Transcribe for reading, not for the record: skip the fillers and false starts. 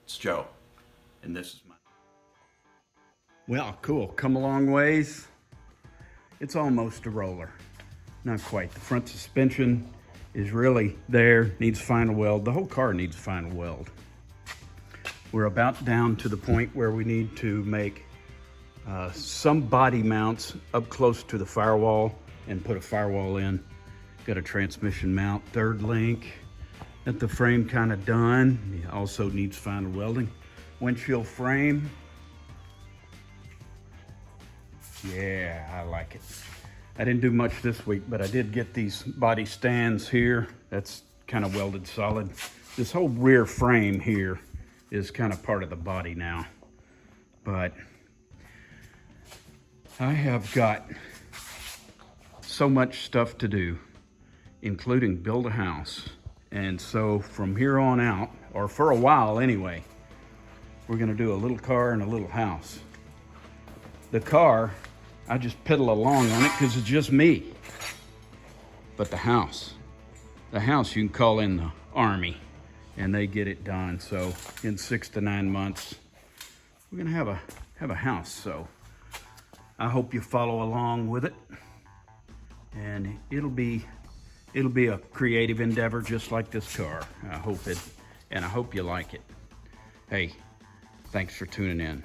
It's Joe, and this is my. Well, cool. Come a long ways. It's almost a roller. Not quite. The front suspension is really there, needs final weld. The whole car needs final weld. We're about down to the point where we need to make some body mounts up close to the firewall and put a firewall in. Got a transmission mount, third link. Got the frame kind of done. It also needs final welding. Windshield frame. Yeah, I like it. I didn't do much this week, but I did get these body stands here. That's kind of welded solid. This whole rear frame here is kind of part of the body now. But I have got so much stuff to do, including build a house. And so from here on out, or for a while anyway, we're gonna do a little car and a little house. The car, I just pedal along on it because it's just me. But the house you can call in the Army and they get it done. So in 6 to 9 months, we're gonna have a house. So I hope you follow along with it, and it'll be a creative endeavor just like this car. I hope you like it. Hey, thanks for tuning in.